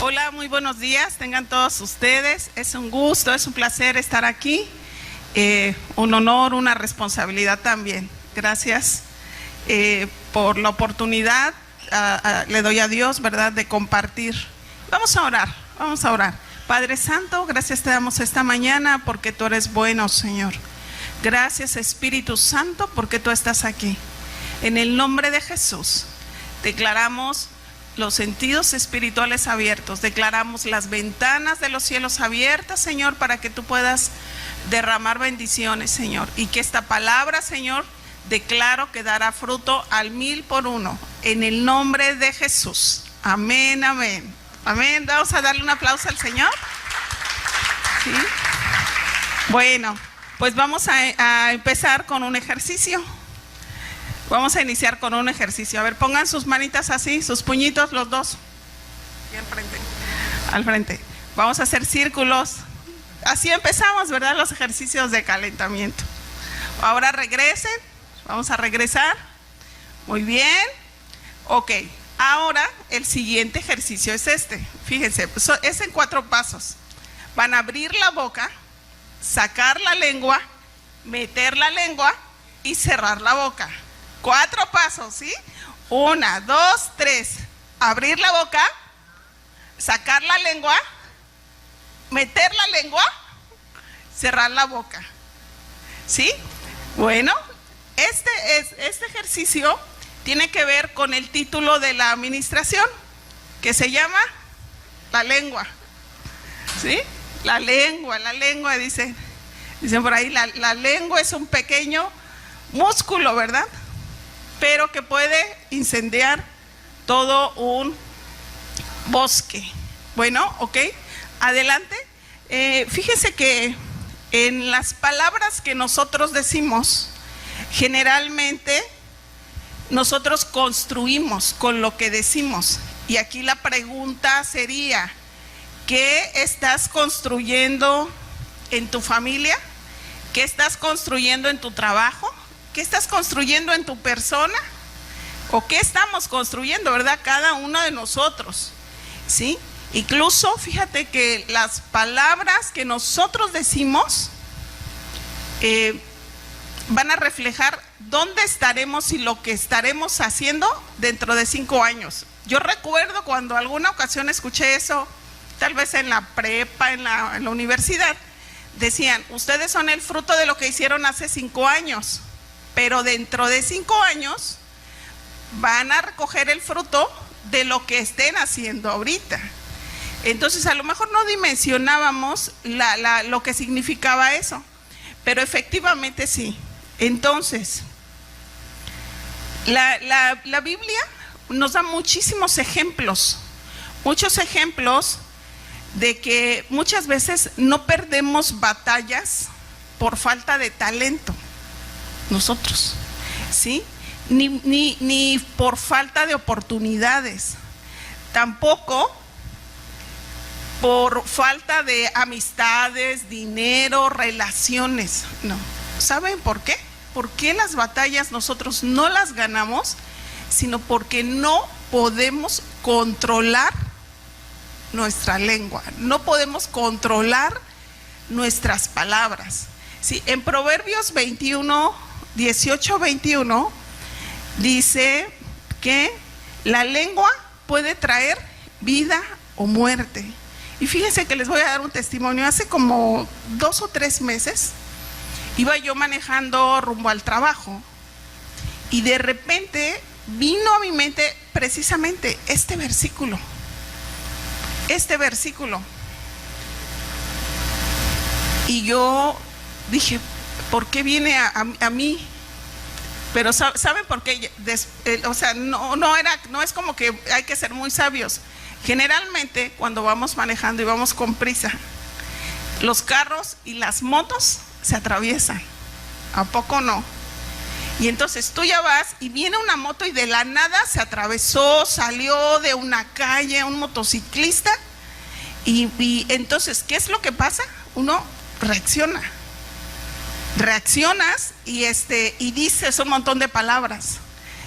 Hola, muy buenos días, tengan todos ustedes. Es un gusto, es un placer estar aquí. Un honor, una responsabilidad también. Gracias por la oportunidad. Le doy a Dios, ¿verdad?, de compartir. Vamos a orar, vamos a orar. Padre Santo, gracias te damos esta mañana porque tú eres bueno, Señor. Gracias, Espíritu Santo, porque tú estás aquí. En el nombre de Jesús, declaramos los sentidos espirituales abiertos, declaramos las ventanas de los cielos abiertas, Señor, para que tú puedas derramar bendiciones, Señor, y que esta palabra, Señor, declaro que dará fruto al 1,000 por 1, en el nombre de Jesús. Amén, amén, amén. Vamos a darle un aplauso al Señor. ¿Sí? Bueno, pues vamos a empezar con un ejercicio. Vamos a iniciar con un ejercicio. A ver, pongan sus manitas así, sus puñitos, los dos. Aquí al frente. Al frente. Vamos a hacer círculos. Así empezamos, ¿verdad? Los ejercicios de calentamiento. Ahora regresen. Vamos a regresar. Muy bien. Ok. Ahora el siguiente ejercicio es este. Fíjense, es en 4 pasos. Van a abrir la boca, sacar la lengua, meter la lengua y cerrar la boca. 4 pasos, ¿sí? 1, 2, 3. Abrir la boca, sacar la lengua, meter la lengua, cerrar la boca. ¿Sí? Bueno, este ejercicio tiene que ver con el título de la administración, que se llama la lengua. ¿Sí? La lengua, dicen por ahí, la lengua es un pequeño músculo, ¿verdad?, pero que puede incendiar todo un bosque. Bueno, ok, adelante. Fíjese que en las palabras que nosotros decimos, generalmente nosotros construimos con lo que decimos. Y aquí la pregunta sería, ¿qué estás construyendo en tu familia? ¿Qué estás construyendo en tu trabajo? ¿Qué estás construyendo en tu persona? ¿O qué estamos construyendo, verdad? Cada uno de nosotros, ¿sí? Incluso, fíjate que las palabras que nosotros decimos van a reflejar dónde estaremos y lo que estaremos haciendo dentro de 5 años. Yo recuerdo cuando alguna ocasión escuché eso, tal vez en la prepa, en la universidad, decían, ustedes son el fruto de lo que hicieron hace 5 años. Pero dentro de 5 años van a recoger el fruto de lo que estén haciendo ahorita. Entonces a lo mejor no dimensionábamos lo que significaba eso, pero efectivamente sí. Entonces, la Biblia nos da muchos ejemplos de que muchas veces no perdemos batallas por falta de talento. Nosotros, ¿sí? Ni por falta de oportunidades, tampoco por falta de amistades, dinero, relaciones, no. ¿Saben por qué? ¿Por qué las batallas nosotros no las ganamos? Sino porque no podemos controlar nuestra lengua, no podemos controlar nuestras palabras. Sí, en Proverbios 18:21 dice que la lengua puede traer vida o muerte. Y fíjense que les voy a dar un testimonio. Hace como 2 o 3 meses iba yo manejando rumbo al trabajo y de repente vino a mi mente precisamente este versículo. Y yo dije, ¿por qué viene a mí? Pero ¿saben por qué? O sea, no es como que hay que ser muy sabios. Generalmente cuando vamos manejando y vamos con prisa, los carros y las motos se atraviesan. ¿A poco no? Y entonces tú ya vas y viene una moto y de la nada se atravesó, salió de una calle un motociclista y entonces, ¿qué es lo que pasa? Uno reaccionas y dices un montón de palabras,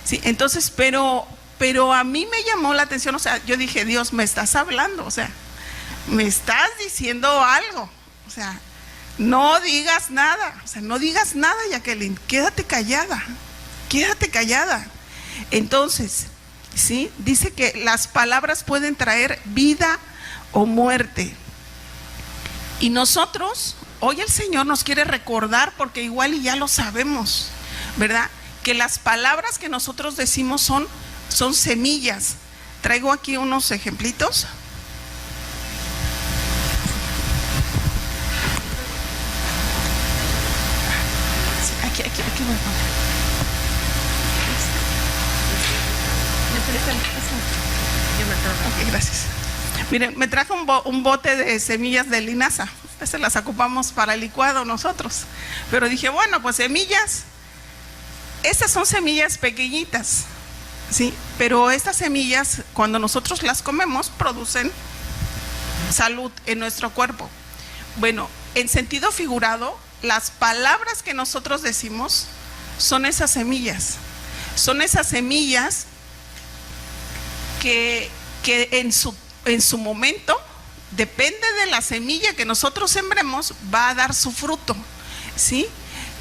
¿sí? Entonces, pero pero a mí me llamó la atención, o sea, yo dije, Dios, me estás hablando, o sea, me estás diciendo algo, o sea, no digas nada, o sea, no digas nada, Jacqueline, quédate callada. Entonces, ¿sí? Dice que las palabras pueden traer vida o muerte. Y nosotros, hoy el Señor nos quiere recordar, porque igual y ya lo sabemos, ¿verdad? Que las palabras que nosotros decimos son semillas. Traigo aquí unos ejemplitos. Aquí voy a poner. Ok, gracias. Miren, me trajo un bote de semillas de linaza. Estas las ocupamos para el licuado nosotros. Pero dije, bueno, pues semillas. Estas son semillas pequeñitas, ¿sí? Pero estas semillas, cuando nosotros las comemos, producen salud en nuestro cuerpo. Bueno, en sentido figurado, las palabras que nosotros decimos son esas semillas. Son esas semillas que en su momento, depende de la semilla que nosotros sembremos, va a dar su fruto, ¿sí?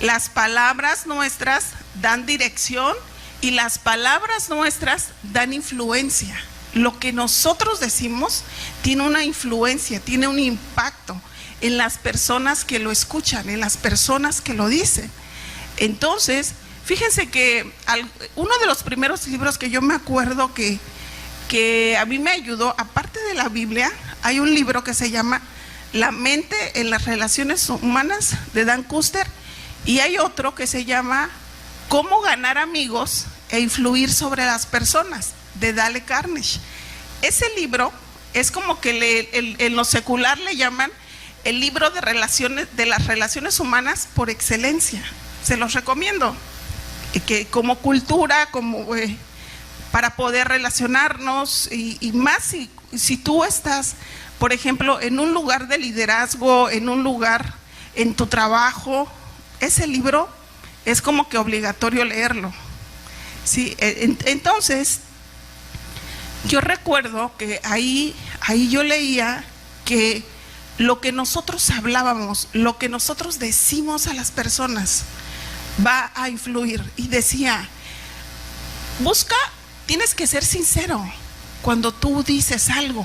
Las palabras nuestras dan dirección y las palabras nuestras dan influencia. Lo que nosotros decimos tiene una influencia, tiene un impacto en las personas que lo escuchan, en las personas que lo dicen. Entonces, fíjense que uno de los primeros libros que yo me acuerdo que a mí me ayudó, aparte de la Biblia, hay un libro que se llama La mente en las relaciones humanas, de Dan Kuster, y hay otro que se llama Cómo ganar amigos e influir sobre las personas, de Dale Carnegie. Ese libro es como que en lo secular le llaman el libro de las relaciones humanas por excelencia. Se los recomiendo, que como cultura, como para poder relacionarnos, y más si tú estás, por ejemplo, en un lugar de liderazgo, en un lugar, en tu trabajo, ese libro es como que obligatorio leerlo, ¿sí? Entonces, yo recuerdo que ahí yo leía que lo que nosotros hablábamos, lo que nosotros decimos a las personas, va a influir. Y decía, tienes que ser sincero cuando tú dices algo.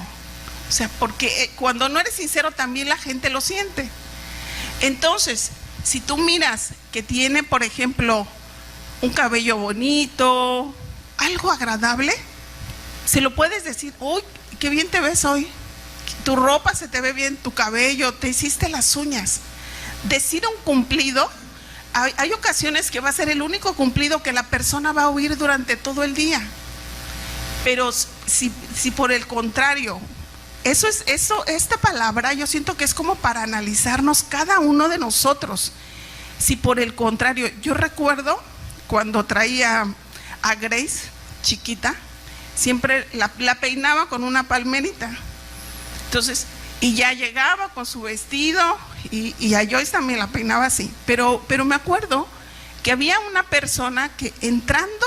O sea, porque cuando no eres sincero también la gente lo siente. Entonces, si tú miras que tiene, por ejemplo, un cabello bonito, algo agradable, se lo puedes decir, uy, qué bien te ves hoy, tu ropa se te ve bien, tu cabello, te hiciste las uñas. Decir un cumplido, hay ocasiones que va a ser el único cumplido que la persona va a oír durante todo el día. Pero si por el contrario, esta palabra yo siento que es como para analizarnos cada uno de nosotros. Si por el contrario, yo recuerdo cuando traía a Grace chiquita, siempre la peinaba con una palmerita. Entonces, y ya llegaba con su vestido, y a Joyce también la peinaba así. Pero me acuerdo que había una persona que entrando,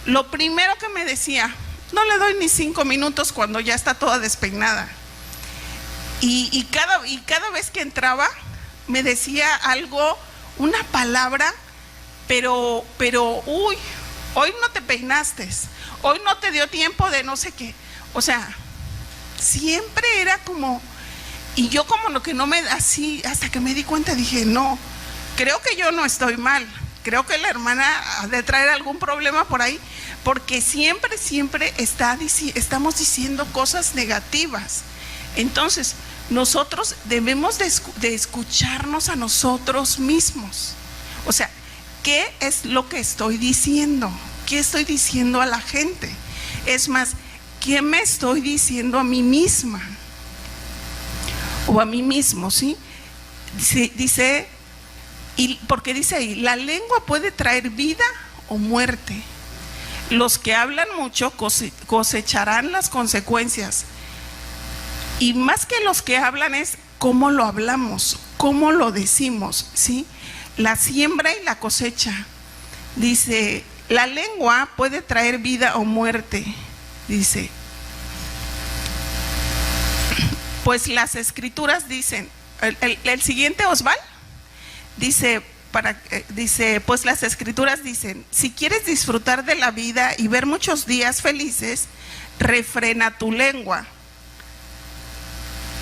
lo primero que me decía, no le doy ni 5 minutos cuando ya está toda despeinada. Y cada vez que entraba, me decía algo, una palabra, pero uy, hoy no te peinaste, hoy no te dio tiempo de no sé qué. O sea, siempre era como, y yo como lo que no me, así, hasta que me di cuenta dije, no, creo que yo no estoy mal, creo que la hermana ha de traer algún problema por ahí, porque siempre estamos diciendo cosas negativas. Entonces, nosotros debemos de escucharnos a nosotros mismos. O sea, ¿qué es lo que estoy diciendo? ¿Qué estoy diciendo a la gente? Es más, ¿qué me estoy diciendo a mí misma? O a mí mismo, ¿sí? Dice, porque dice ahí, la lengua puede traer vida o muerte. Los que hablan mucho cosecharán las consecuencias. Y más que los que hablan es cómo lo hablamos, cómo lo decimos, ¿sí? La siembra y la cosecha. Dice, La lengua puede traer vida o muerte, dice. Pues las escrituras dicen, el siguiente, Osval, dice, pues las escrituras dicen, si quieres disfrutar de la vida y ver muchos días felices, refrena tu lengua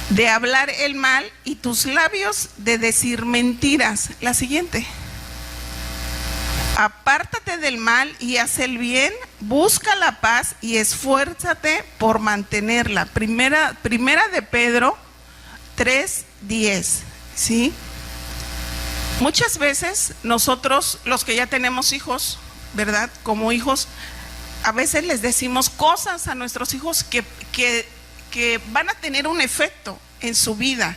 de hablar el mal y tus labios de decir mentiras. La siguiente. Apártate del mal y haz el bien, busca la paz y esfuérzate por mantenerla. Primera de Pedro 3:10, ¿sí? Muchas veces nosotros, los que ya tenemos hijos, ¿verdad? Como hijos, a veces les decimos cosas a nuestros hijos que van a tener un efecto en su vida.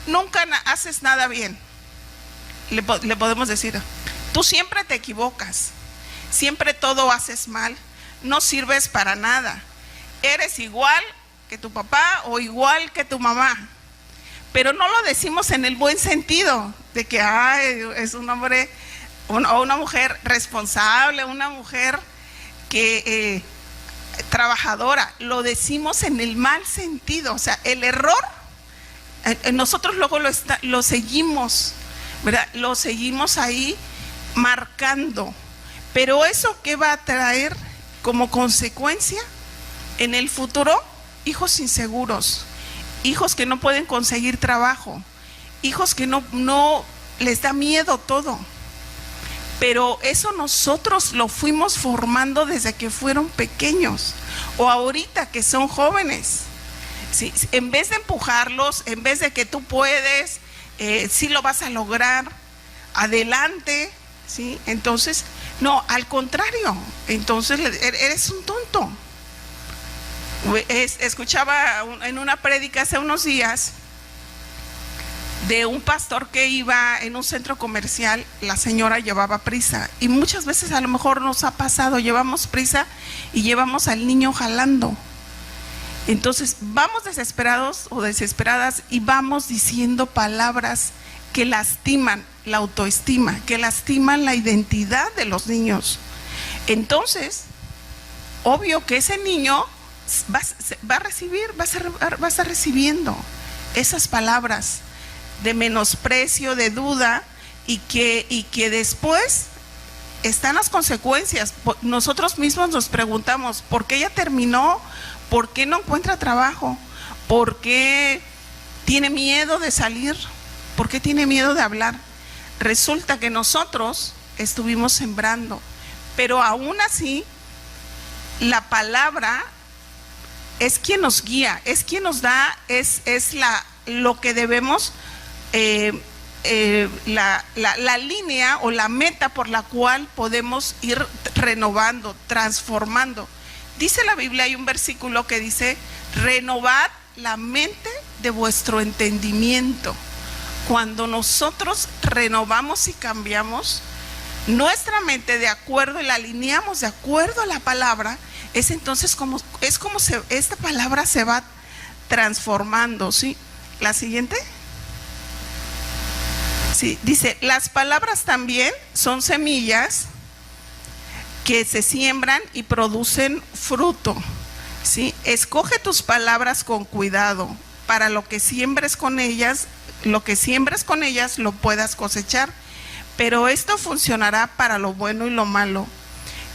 Nunca haces nada bien. Le podemos decir, tú siempre te equivocas, siempre todo haces mal, no sirves para nada, eres igual que tu papá o igual que tu mamá. Pero no lo decimos en el buen sentido, de que es un hombre o una mujer responsable, una mujer que trabajadora. Lo decimos en el mal sentido, o sea, el error, nosotros luego lo seguimos, ¿verdad? Lo seguimos ahí marcando. Pero eso, ¿qué va a traer como consecuencia en el futuro? Hijos inseguros, hijos que no pueden conseguir trabajo, hijos que no les da miedo todo. Pero eso nosotros lo fuimos formando desde que fueron pequeños o ahorita que son jóvenes. ¿Sí? En vez de empujarlos, en vez de que tú puedes, sí lo vas a lograr, adelante, ¿sí? Entonces, no, al contrario, entonces eres un tonto. Escuchaba en una prédica hace unos días de un pastor que iba en un centro comercial. La señora llevaba prisa y muchas veces a lo mejor nos ha pasado, llevamos prisa y llevamos al niño jalando. Entonces vamos desesperados o desesperadas y vamos diciendo palabras que lastiman la autoestima, que lastiman la identidad de los niños. Entonces, obvio que ese niño va a estar recibiendo esas palabras de menosprecio, de duda, y que después están las consecuencias. Nosotros mismos nos preguntamos, ¿por qué ella terminó? ¿Por qué no encuentra trabajo? ¿Por qué tiene miedo de salir? ¿Por qué tiene miedo de hablar? Resulta que nosotros estuvimos sembrando, pero aún así la palabra es quien nos guía, es quien nos da, es lo que debemos, la línea o la meta por la cual podemos ir renovando, transformando. Dice la Biblia, hay un versículo que dice, renovad la mente de vuestro entendimiento. Cuando nosotros renovamos y cambiamos nuestra mente de acuerdo y la alineamos de acuerdo a la palabra, es entonces como esta palabra se va transformando, ¿sí? La siguiente. Sí, dice, las palabras también son semillas que se siembran y producen fruto, ¿sí? Escoge tus palabras con cuidado para lo que siembres con ellas lo puedas cosechar, pero esto funcionará para lo bueno y lo malo.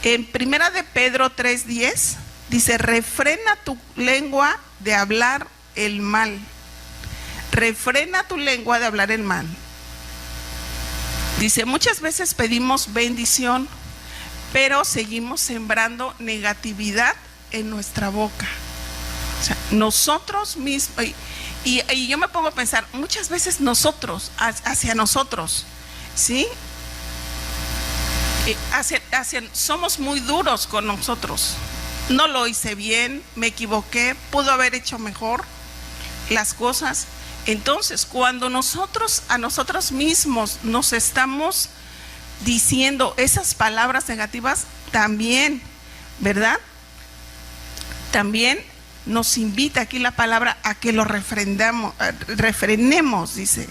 En Primera de Pedro 3:10 dice, refrena tu lengua de hablar el mal. Refrena tu lengua de hablar el mal. Dice, muchas veces pedimos bendición, pero seguimos sembrando negatividad en nuestra boca. O sea, nosotros mismos, y yo me pongo a pensar, muchas veces nosotros, hacia nosotros, ¿sí? Somos muy duros con nosotros. No lo hice bien, me equivoqué, pudo haber hecho mejor las cosas. Entonces, cuando nosotros a nosotros mismos nos estamos diciendo esas palabras negativas, también, ¿verdad? También nos invita aquí la palabra a que lo refrenemos, dice,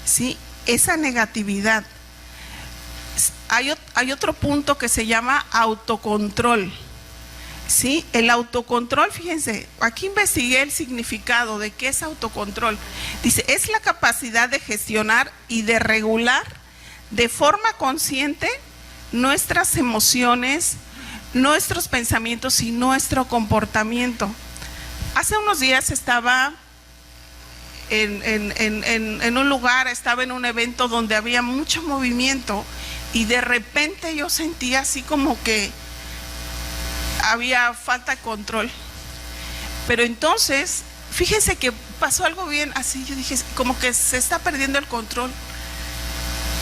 ¿sí? Esa negatividad. hay otro punto que se llama autocontrol. Sí, el autocontrol, fíjense, aquí investigué el significado de qué es autocontrol. Dice, es la capacidad de gestionar y de regular de forma consciente nuestras emociones, nuestros pensamientos y nuestro comportamiento. Hace unos días estaba en un lugar, estaba en un evento donde había mucho movimiento y de repente yo sentía así como que había falta de control. Pero entonces, fíjense que pasó algo bien así, yo dije, como que se está perdiendo el control.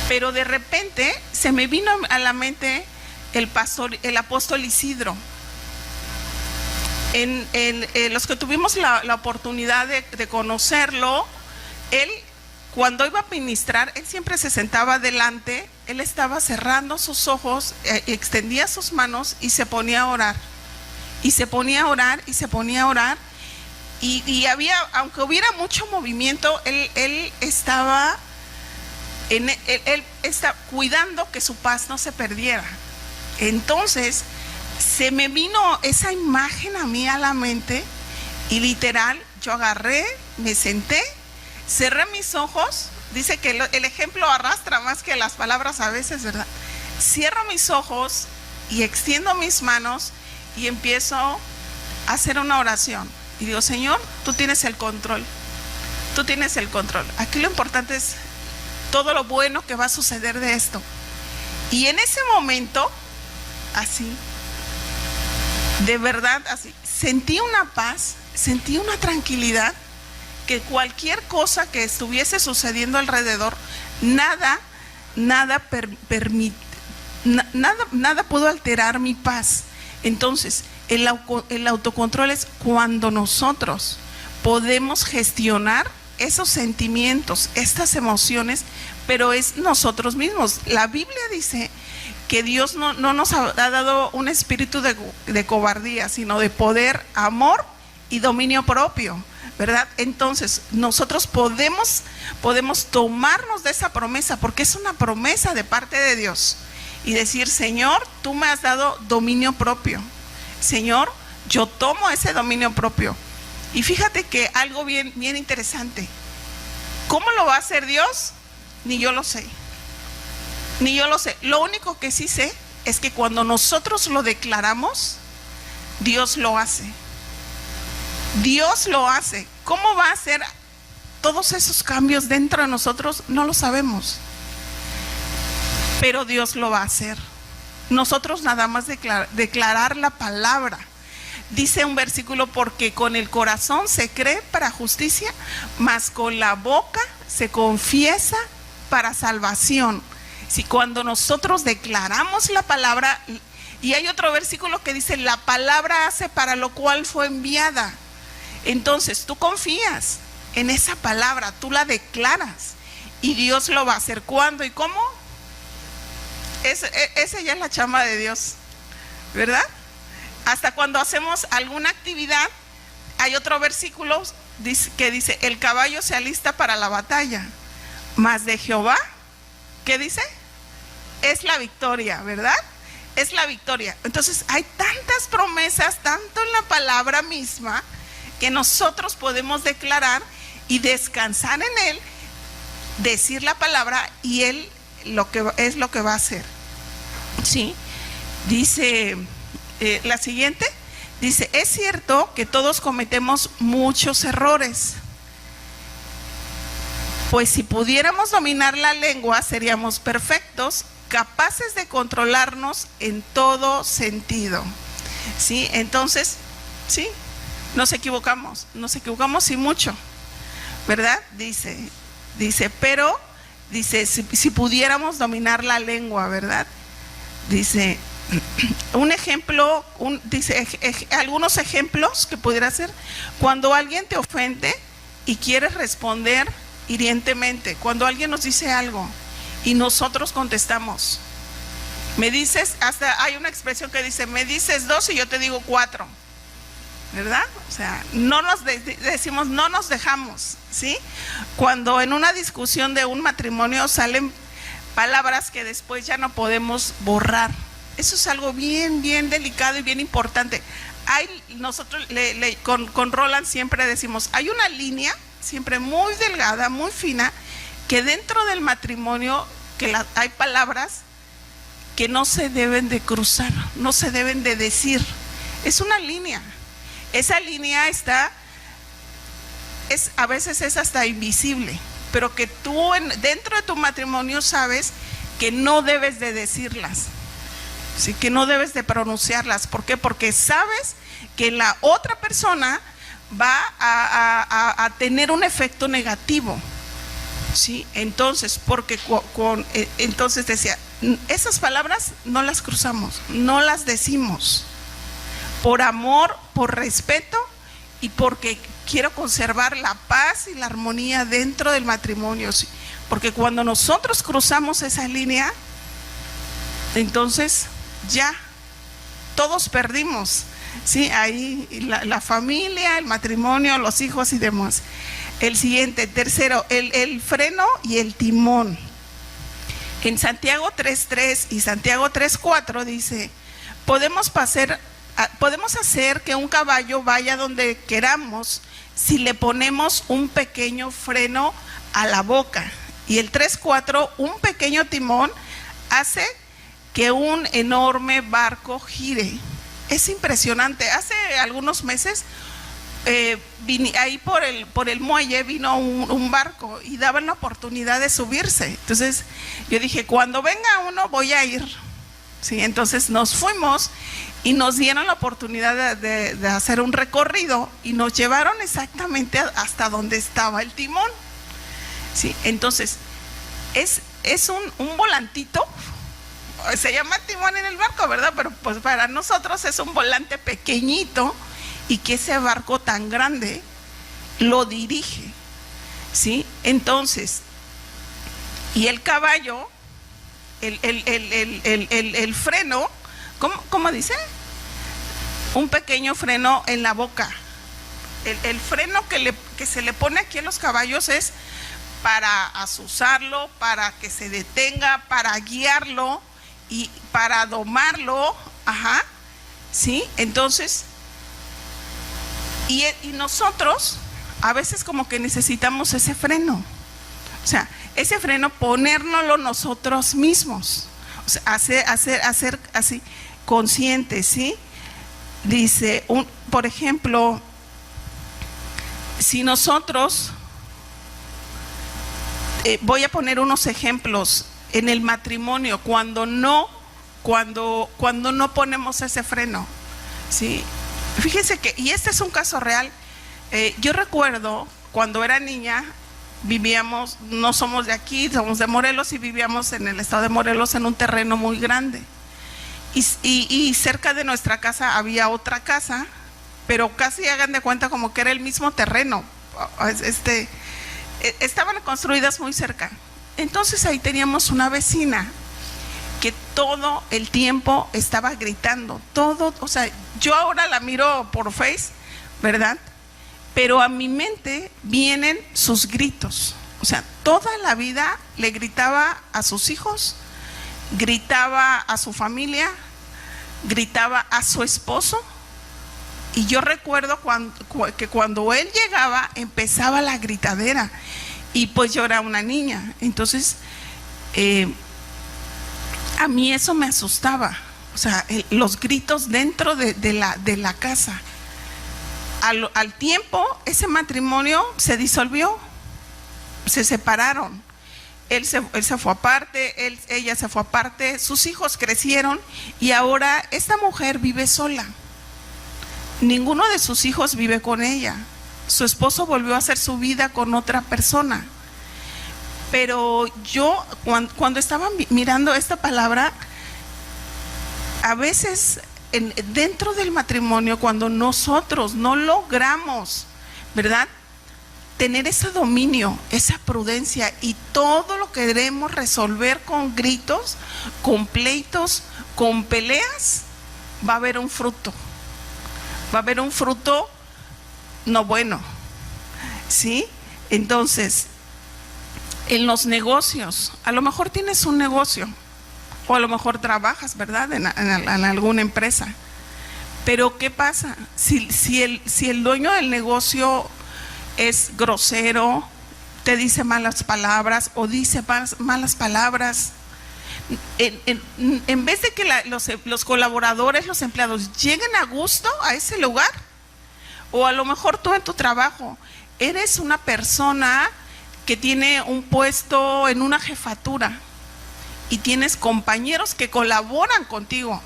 Pero de repente se me vino a la mente el apóstol Isidro. Los que tuvimos la oportunidad de conocerlo, él cuando iba a ministrar, él siempre se sentaba adelante, él estaba cerrando sus ojos, extendía sus manos y se ponía a orar. Y se ponía a orar, y se ponía a orar. Y había, aunque hubiera mucho movimiento, él estaba cuidando que su paz no se perdiera. Entonces, se me vino esa imagen a mí a la mente y literal, yo agarré, me senté, cerré mis ojos. Dice que el ejemplo arrastra más que las palabras a veces, ¿verdad? Cierro mis ojos y extiendo mis manos y empiezo a hacer una oración. Y digo, Señor, tú tienes el control. Tú tienes el control. Aquí lo importante es todo lo bueno que va a suceder de esto. Y en ese momento, así, de verdad, así, sentí una paz, sentí una tranquilidad, que cualquier cosa que estuviese sucediendo alrededor, nada pudo alterar mi paz. Entonces, el autocontrol es cuando nosotros podemos gestionar esos sentimientos, estas emociones, pero es nosotros mismos. La Biblia dice que Dios no nos ha dado un espíritu de cobardía, sino de poder, amor y dominio propio, ¿verdad? Entonces, nosotros podemos tomarnos de esa promesa, porque es una promesa de parte de Dios, y decir, Señor, tú me has dado dominio propio. Señor, yo tomo ese dominio propio. Y fíjate que algo bien interesante. ¿Cómo lo va a hacer Dios? Ni yo lo sé. Ni yo lo sé. Lo único que sí sé es que cuando nosotros lo declaramos, Dios lo hace. Dios lo hace. ¿Cómo va a hacer todos esos cambios dentro de nosotros? No lo sabemos. Pero Dios lo va a hacer. Nosotros nada más declarar la palabra. Dice un versículo, porque con el corazón se cree para justicia, mas con la boca se confiesa para salvación. Si cuando nosotros declaramos la palabra, y hay otro versículo que dice, la palabra hace para lo cual fue enviada. Entonces tú confías en esa palabra, tú la declaras y Dios lo va a hacer. ¿Cuándo y cómo? Esa ya es la chamba de Dios, ¿verdad? Hasta cuando hacemos alguna actividad, hay otro versículo que dice, el caballo se alista para la batalla, mas de Jehová, ¿qué dice? Es la victoria, ¿verdad? Es la victoria. Entonces hay tantas promesas, tanto en la palabra misma, que nosotros podemos declarar y descansar en Él, decir la palabra y Él lo que va a hacer. ¿Sí? Dice la siguiente, dice, es cierto que todos cometemos muchos errores, pues si pudiéramos dominar la lengua seríamos perfectos, capaces de controlarnos en todo sentido. ¿Sí? Entonces, sí, nos equivocamos y mucho, ¿verdad? Dice, pero dice, si pudiéramos dominar la lengua, ¿verdad? Dice, un ejemplo, dice, algunos ejemplos que pudiera ser, cuando alguien te ofende y quieres responder hirientemente, cuando alguien nos dice algo y nosotros contestamos, me dices, hasta hay una expresión que dice, me dices 2 y yo te digo 4, ¿verdad? O sea, no nos decimos, no nos dejamos, ¿sí? Cuando en una discusión de un matrimonio salen palabras que después ya no podemos borrar. Eso es algo bien, bien delicado y bien importante. Nosotros con Roland siempre decimos, hay una línea siempre muy delgada, muy fina, que dentro del matrimonio hay palabras que no se deben de cruzar, no se deben de decir. Es una línea. Esa línea a veces es hasta invisible, pero que tú dentro de tu matrimonio sabes que no debes de decirlas, ¿sí? Que no debes de pronunciarlas. ¿Por qué? Porque sabes que la otra persona va a tener un efecto negativo, ¿sí? Entonces, entonces decía, esas palabras no las cruzamos, no las decimos, por amor, por respeto y porque quiero conservar la paz y la armonía dentro del matrimonio, ¿sí? Porque cuando nosotros cruzamos esa línea, entonces ya todos perdimos, ¿sí? Ahí la familia, el matrimonio, los hijos y demás. El siguiente, tercero, el freno y el timón. En Santiago 3:3 y Santiago 3:4 dice, podemos hacer que un caballo vaya donde queramos si le ponemos un pequeño freno a la boca. Y el 3:4, un pequeño timón hace que un enorme barco gire. Es impresionante. Hace algunos meses ahí por el muelle vino un barco y daban la oportunidad de subirse. Entonces yo dije, cuando venga uno voy a ir, ¿sí? Entonces nos fuimos y nos dieron la oportunidad de hacer un recorrido y nos llevaron exactamente hasta donde estaba el timón, ¿sí? Entonces es un volantito, se llama timón en el barco, ¿verdad? Pero pues para nosotros es un volante pequeñito y que ese barco tan grande lo dirige, ¿sí? Entonces, y el caballo, el freno, ¿cómo dice? Un pequeño freno en la boca. El freno que se le pone aquí a los caballos es para azuzarlo, para que se detenga, para guiarlo y para domarlo, ajá, ¿sí? Entonces, y nosotros a veces como que necesitamos ese freno, o sea, ese freno ponérnoslo nosotros mismos, o sea, hacer así conscientes, ¿sí? Dice, por ejemplo, si nosotros, voy a poner unos ejemplos en el matrimonio, cuando no ponemos ese freno, ¿sí? Fíjense que, y este es un caso real, yo recuerdo cuando era niña, vivíamos, no somos de aquí, somos de Morelos y vivíamos en el estado de Morelos en un terreno muy grande. Y cerca de nuestra casa había otra casa, pero casi hagan de cuenta como que era el mismo terreno, estaban construidas muy cerca. Entonces ahí teníamos una vecina que todo el tiempo estaba gritando, todo, o sea, yo ahora la miro por Face, ¿verdad? Pero a mi mente vienen sus gritos, o sea, toda la vida le gritaba a sus hijos, gritaba a su familia, gritaba a su esposo, y yo recuerdo que cuando él llegaba empezaba la gritadera, y pues yo era una niña, entonces a mí eso me asustaba, o sea, los gritos dentro de la casa. Al tiempo ese matrimonio se disolvió, se separaron. Él se fue aparte, ella se fue aparte, sus hijos crecieron y ahora esta mujer vive sola. Ninguno de sus hijos vive con ella. Su esposo volvió a hacer su vida con otra persona. Pero yo cuando estaba mirando esta palabra, a veces dentro del matrimonio, cuando nosotros no logramos, ¿verdad?, tener ese dominio, esa prudencia, y todo lo que queremos resolver con gritos, con pleitos, con peleas, va a haber un fruto. Va a haber un fruto no bueno, ¿sí? Entonces, En los negocios, a lo mejor tienes un negocio o a lo mejor trabajas, ¿verdad? En alguna empresa. Pero ¿qué pasa? Si el dueño del negocio es grosero, te dice malas palabras o dice malas palabras, en vez de que los colaboradores, los empleados lleguen a gusto a ese lugar, o a lo mejor tú en tu trabajo eres una persona que tiene un puesto en una jefatura y tienes compañeros que colaboran contigo,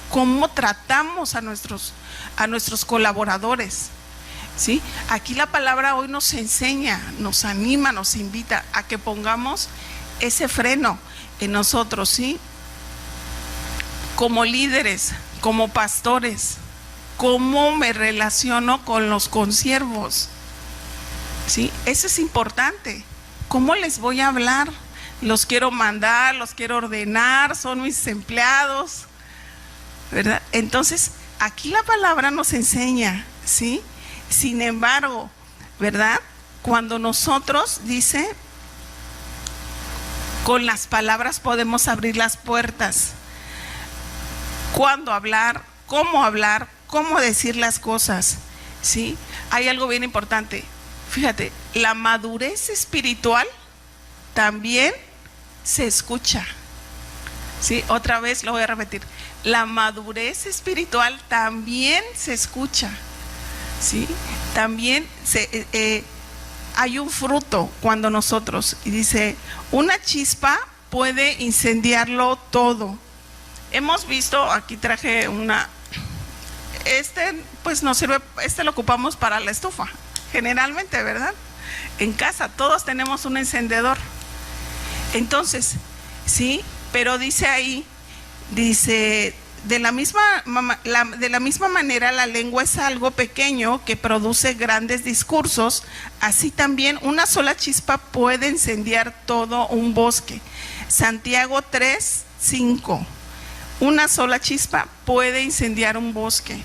¿cómo tratamos a nuestros colaboradores? ¿Sí? Aquí la palabra hoy nos enseña, nos anima, nos invita a que pongamos ese freno en nosotros, ¿sí? Como líderes, como pastores, ¿cómo me relaciono con los consiervos? ¿Sí? Eso es importante. ¿Cómo les voy a hablar? Los quiero mandar, los quiero ordenar, son mis empleados, ¿verdad? Entonces, aquí la palabra nos enseña, ¿sí? Sin embargo, ¿verdad? Cuando nosotros, dice, con las palabras podemos abrir las puertas. ¿Cuándo hablar? ¿Cómo decir las cosas? ¿Sí? Hay algo bien importante. Fíjate, la madurez espiritual también se escucha. ¿Sí? Otra vez lo voy a repetir. La madurez espiritual también se escucha. ¿Sí? También hay un fruto cuando nosotros, y dice, una chispa puede incendiarlo todo. Hemos visto, aquí traje pues nos sirve, lo ocupamos para la estufa, generalmente, ¿verdad? En casa todos tenemos un encendedor. Entonces, sí, pero dice ahí, de la misma manera la lengua es algo pequeño que produce grandes discursos, así también una sola chispa puede incendiar todo un bosque. Santiago 3:5. Una sola chispa puede incendiar un bosque.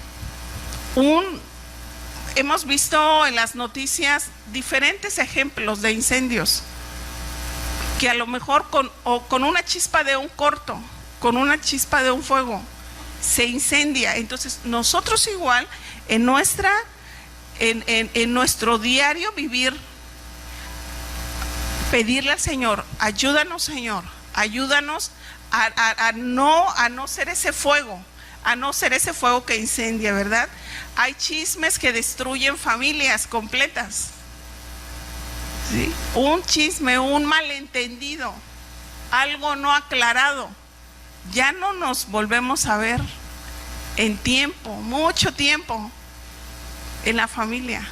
Hemos visto en las noticias diferentes ejemplos de incendios que a lo mejor con una chispa de un corto, con una chispa de un fuego, se incendia. Entonces nosotros igual en nuestro diario vivir, pedirle al Señor, ayúdanos Señor, ayúdanos a no ser ese fuego, que incendia, ¿verdad? Hay chismes que destruyen familias completas, ¿sí? Un chisme, un malentendido, algo no aclarado, ya no nos volvemos a ver en mucho tiempo en la familia.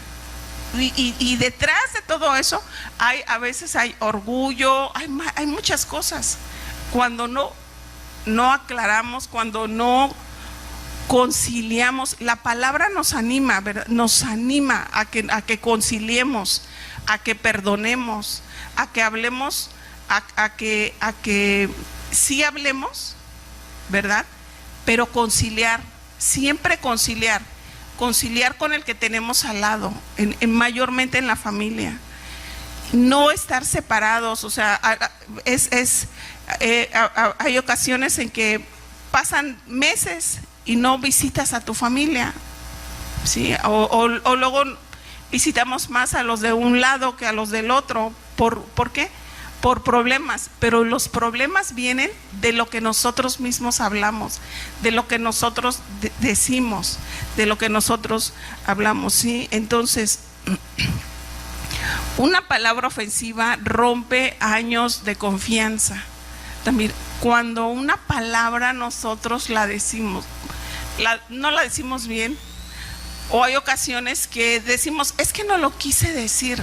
Y detrás de todo eso a veces hay orgullo, hay muchas cosas. Cuando no aclaramos, cuando no conciliamos, la palabra nos anima, ¿verdad? Nos anima a que conciliemos, a que perdonemos, a que hablemos, a que sí hablemos, ¿verdad? Pero conciliar, siempre conciliar con el que tenemos al lado, mayormente en la familia. No estar separados, o sea, hay ocasiones en que pasan meses y no visitas a tu familia, ¿sí? O luego visitamos más a los de un lado que a los del otro. ¿Por qué? Por problemas, pero los problemas vienen de lo que nosotros mismos hablamos, de lo que nosotros decimos, de lo que nosotros hablamos, ¿sí? Entonces, una palabra ofensiva rompe años de confianza. También, cuando una palabra nosotros la decimos, no la decimos bien, o hay ocasiones que decimos, es que no lo quise decir.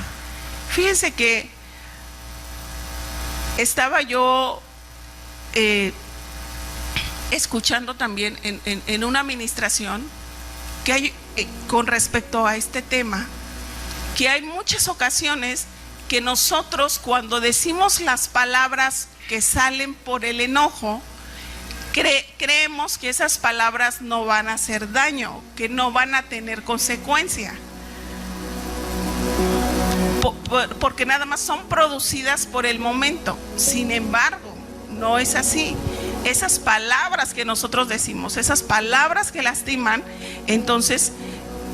Fíjense que estaba yo escuchando también en una administración que hay con respecto a este tema, que hay muchas ocasiones que nosotros, cuando decimos las palabras que salen por el enojo, creemos que esas palabras no van a hacer daño, que no van a tener consecuencia. porque nada más son producidas por el momento. Sin embargo, no es así. Esas palabras que nosotros decimos, esas palabras que lastiman, entonces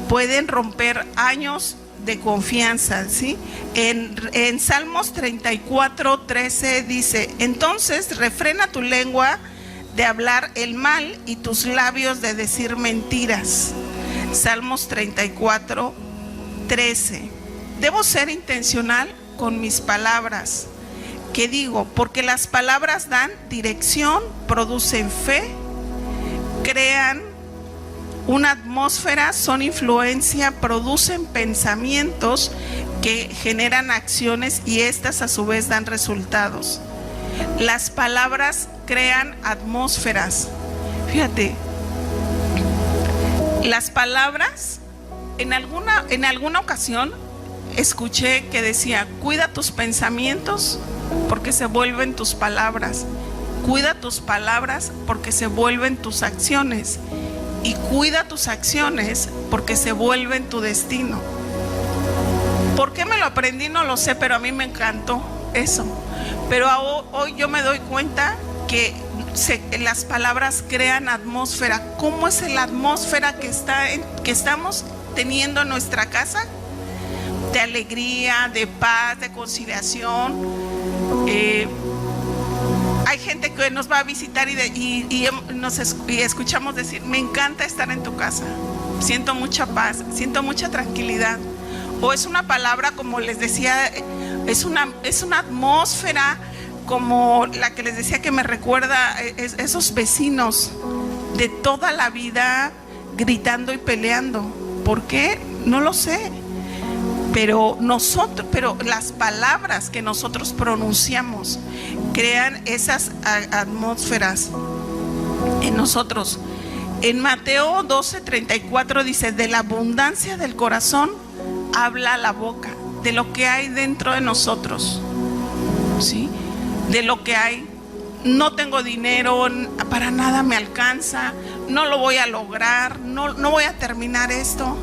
pueden romper años de confianza, ¿sí? En Salmos 34:13 dice: entonces refrena tu lengua de hablar el mal y tus labios de decir mentiras. Salmos 34:13. Debo ser intencional con mis palabras. ¿Qué digo? Porque las palabras dan dirección, producen fe, crean una atmósfera, son influencia, producen pensamientos que generan acciones y estas a su vez dan resultados. Las palabras crean atmósferas. Fíjate, las palabras, en alguna ocasión escuché que decía: cuida tus pensamientos porque se vuelven tus palabras. Cuida tus palabras porque se vuelven tus acciones. Y cuida tus acciones porque se vuelven tu destino. ¿Por qué me lo aprendí? No lo sé, pero a mí me encantó eso. Pero hoy yo me doy cuenta que las palabras crean atmósfera. ¿Cómo es la atmósfera que estamos teniendo en nuestra casa? De alegría, de paz, de conciliación. Hay gente que nos va a visitar y escuchamos decir: me encanta estar en tu casa, siento mucha paz, siento mucha tranquilidad. O es una palabra, como les decía, es una atmósfera como la que les decía, que me recuerda esos vecinos de toda la vida gritando y peleando. ¿Por qué? No lo sé. Pero las palabras que nosotros pronunciamos crean esas atmósferas en nosotros. En Mateo 12:34 dice: de la abundancia del corazón habla la boca. De lo que hay dentro de nosotros, ¿sí? De lo que hay. No tengo dinero, para nada me alcanza, no lo voy a lograr, no voy a terminar esto.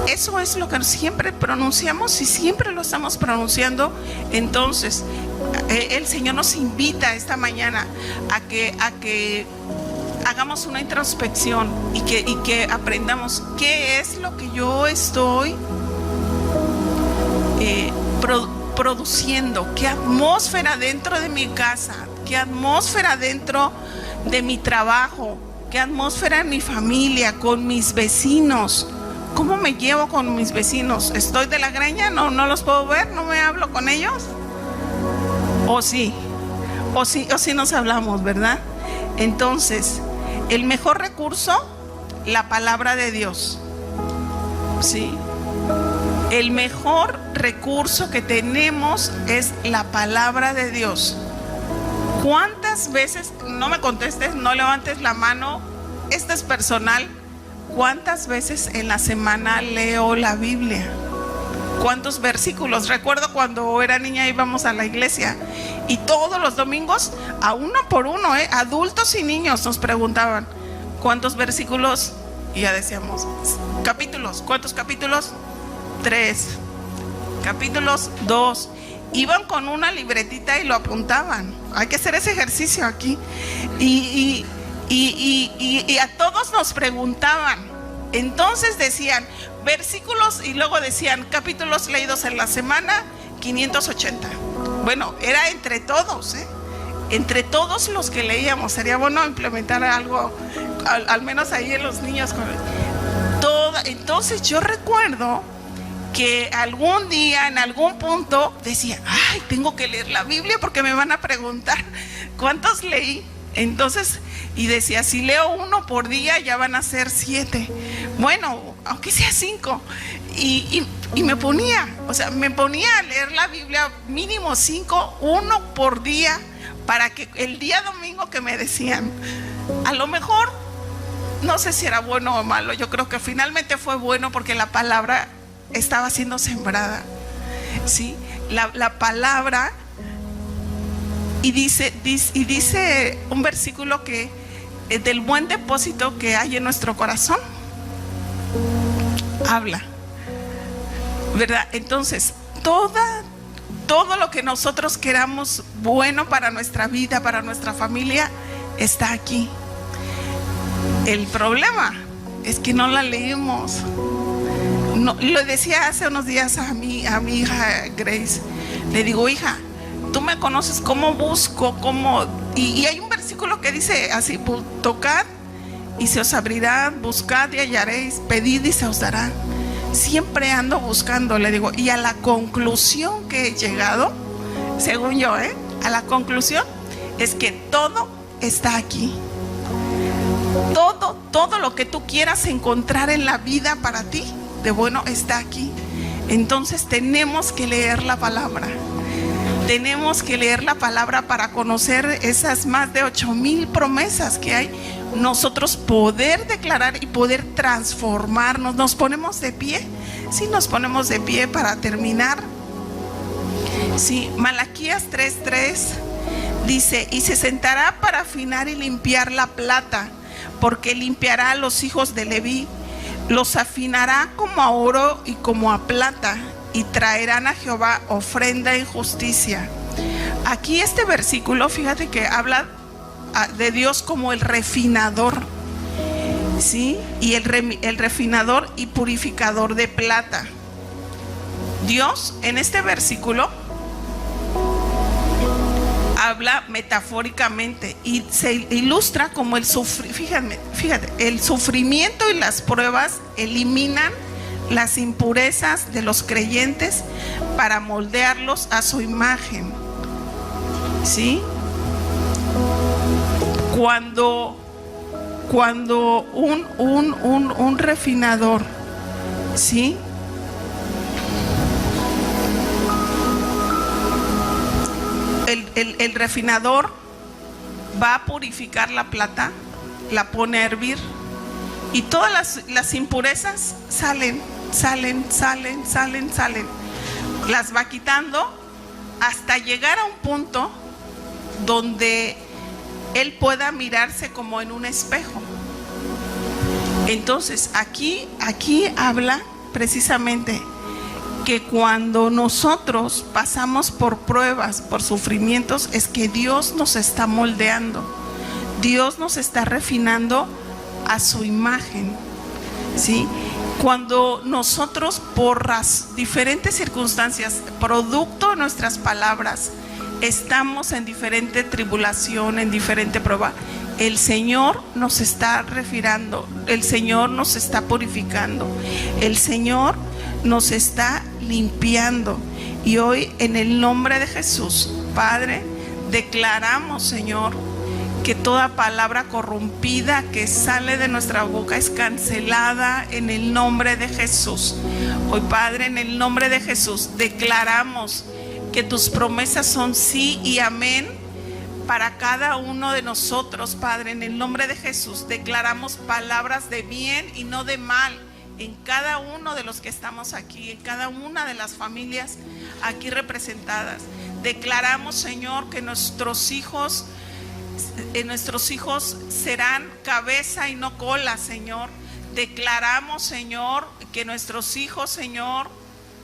Eso es lo que siempre pronunciamos y siempre lo estamos pronunciando. Entonces, el Señor nos invita esta mañana a que hagamos una introspección y que aprendamos qué es lo que yo estoy produciendo, qué atmósfera dentro de mi casa, qué atmósfera dentro de mi trabajo, qué atmósfera en mi familia, con mis vecinos. ¿Cómo me llevo con mis vecinos? ¿Estoy de la greña? ¿No los puedo ver? ¿No me hablo con ellos? ¿O sí nos hablamos, verdad? Entonces, el mejor recurso, la palabra de Dios. ¿Sí? El mejor recurso que tenemos es la palabra de Dios. ¿Cuántas veces, no me contestes, no levantes la mano, esto es personal, cuántas veces en la semana leo la Biblia? ¿Cuántos versículos? Recuerdo cuando era niña íbamos a la iglesia y todos los domingos, a uno por uno, adultos y niños, nos preguntaban: ¿cuántos versículos? Y ya decíamos: capítulos. ¿Cuántos capítulos? 3. Capítulos 2. Iban con una libretita y lo apuntaban. Hay que hacer ese ejercicio aquí. Y a todos nos preguntaban. Entonces decían versículos y luego decían capítulos leídos en la semana, 580. Bueno, era entre todos, entre todos los que leíamos. Sería bueno implementar algo, al menos ahí en los niños. Entonces yo recuerdo que algún día, en algún punto, decía: ay, tengo que leer la Biblia porque me van a preguntar cuántos leí. Entonces, y decía: si leo uno por día ya van a ser 7. Bueno, aunque sea 5. Y me ponía a leer la Biblia mínimo 5, uno por día, para que el día domingo que me decían, a lo mejor, no sé si era bueno o malo, yo creo que finalmente fue bueno porque la palabra estaba siendo sembrada, ¿sí? La palabra. Y dice un versículo que del buen depósito que hay en nuestro corazón habla. ¿verdad? Entonces, todo lo que nosotros queramos bueno para nuestra vida, para nuestra familia, está aquí. El problema es que no la leemos. No, lo decía hace unos días a mi hija Grace. Le digo, hija, tú me conoces, cómo busco, cómo... Y hay un versículo que dice así: tocad y se os abrirá, buscad y hallaréis, pedid y se os dará. Siempre ando buscando, le digo, y a la conclusión que he llegado, según yo, a la conclusión es que todo está aquí. Todo lo que tú quieras encontrar en la vida para ti de bueno está aquí. Entonces tenemos que leer la palabra. Tenemos que leer la palabra para conocer esas más de 8,000 promesas que hay. Nosotros poder declarar y poder transformarnos. ¿Nos ponemos de pie? Sí, nos ponemos de pie para terminar. Sí, Malaquías 3:3 dice: y se sentará para afinar y limpiar la plata, porque limpiará a los hijos de Leví, los afinará como a oro y como a plata, y traerán a Jehová ofrenda en justicia. Aquí este versículo, fíjate que habla de Dios como el refinador, ¿sí? Y el refinador y purificador de plata. Dios en este versículo habla metafóricamente y se ilustra como el fíjate, el sufrimiento y las pruebas eliminan las impurezas de los creyentes para moldearlos a su imagen, ¿sí? Cuando un refinador, ¿sí?, el refinador va a purificar la plata, la pone a hervir y todas las impurezas salen. Las va quitando hasta llegar a un punto donde él pueda mirarse como en un espejo. Entonces aquí habla precisamente que cuando nosotros pasamos por pruebas, por sufrimientos, es que Dios nos está moldeando, Dios nos está refinando a su imagen, ¿sí? Cuando nosotros, por las diferentes circunstancias, producto de nuestras palabras, estamos en diferente tribulación, en diferente prueba, el Señor nos está refinando, el Señor nos está purificando, el Señor nos está limpiando. Y hoy, en el nombre de Jesús, Padre, declaramos, Señor, que toda palabra corrompida que sale de nuestra boca es cancelada en el nombre de Jesús. Hoy, Padre, en el nombre de Jesús, declaramos que tus promesas son sí y amén para cada uno de nosotros, Padre. En el nombre de Jesús declaramos palabras de bien y no de mal en cada uno de los que estamos aquí, en cada una de las familias aquí representadas. Declaramos, Señor, que nuestros hijos serán cabeza y no cola, Señor. Declaramos, Señor, que nuestros hijos, Señor,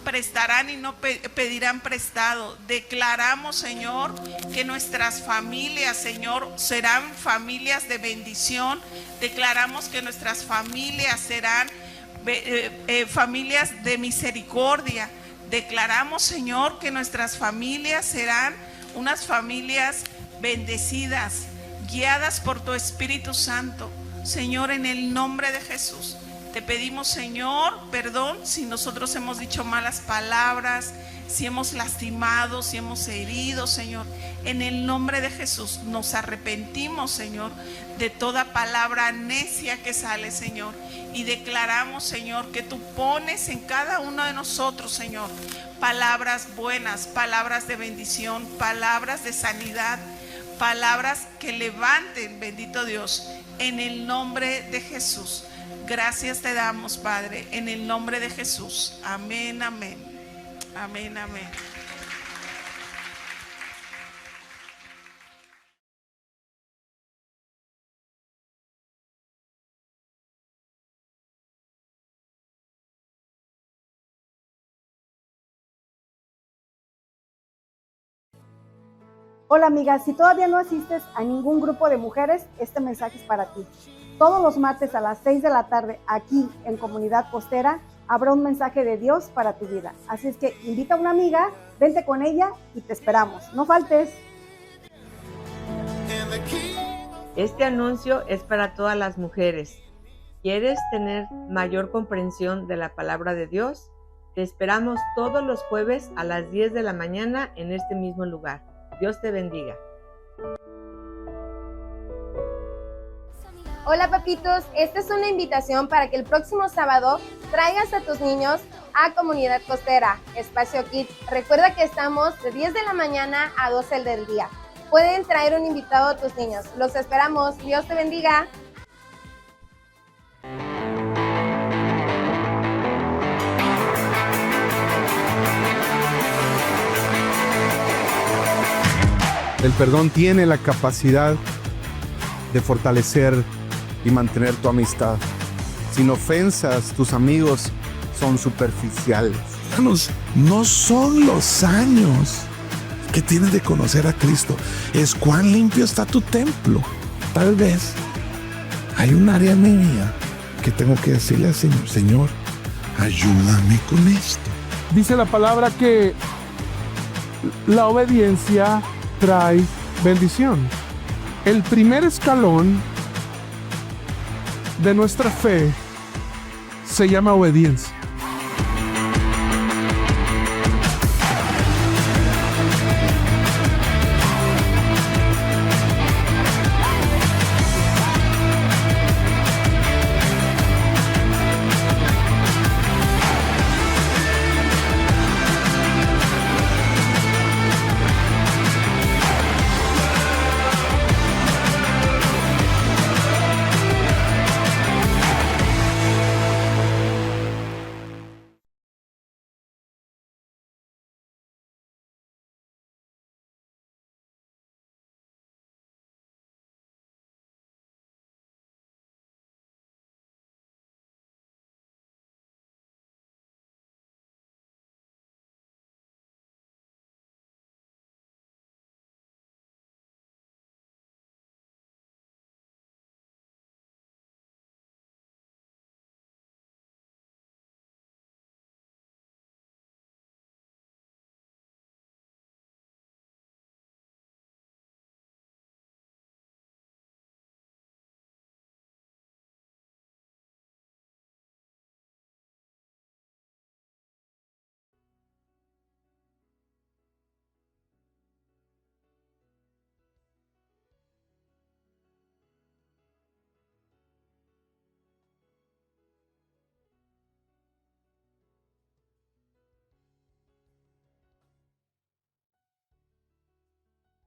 prestarán y no pedirán prestado. Declaramos, Señor, que nuestras familias, Señor, serán familias de bendición. Declaramos que nuestras familias serán familias de misericordia. Declaramos, Señor, que nuestras familias serán unas familias bendecidas, guiadas por tu Espíritu Santo. Señor, en el nombre de Jesús, te pedimos, Señor, perdón si nosotros hemos dicho malas palabras, si hemos lastimado, si hemos herido, Señor. En el nombre de Jesús nos arrepentimos, Señor, de toda palabra necia que sale, Señor. Y declaramos, Señor, que tú pones en cada uno de nosotros, Señor, palabras buenas, palabras de bendición, palabras de sanidad, palabras que levanten, bendito Dios, en el nombre de Jesús. Gracias te damos, Padre, en el nombre de Jesús. Amén, amén. Amén, amén. Hola amiga, si todavía no asistes a ningún grupo de mujeres, este mensaje es para ti. Todos los martes a las 6 de la tarde, aquí en Comunidad Costera, habrá un mensaje de Dios para tu vida. Así es que invita a una amiga, vente con ella y te esperamos. No faltes. Este anuncio es para todas las mujeres. ¿Quieres tener mayor comprensión de la palabra de Dios? Te esperamos todos los jueves a las 10 de la mañana en este mismo lugar. Dios te bendiga. Hola papitos, esta es una invitación para que el próximo sábado traigas a tus niños a Comunidad Costera, Espacio Kids. Recuerda que estamos de 10 de la mañana a 12 del día. Pueden traer un invitado a tus niños. Los esperamos. Dios te bendiga. El perdón tiene la capacidad de fortalecer y mantener tu amistad. Sin ofensas, tus amigos son superficiales. Hermanos, no son los años que tienes de conocer a Cristo, es cuán limpio está tu templo. Tal vez hay un área en mi vida que tengo que decirle al Señor: Señor, ayúdame con esto. Dice la palabra que la obediencia trae bendición. El primer escalón de nuestra fe se llama obediencia.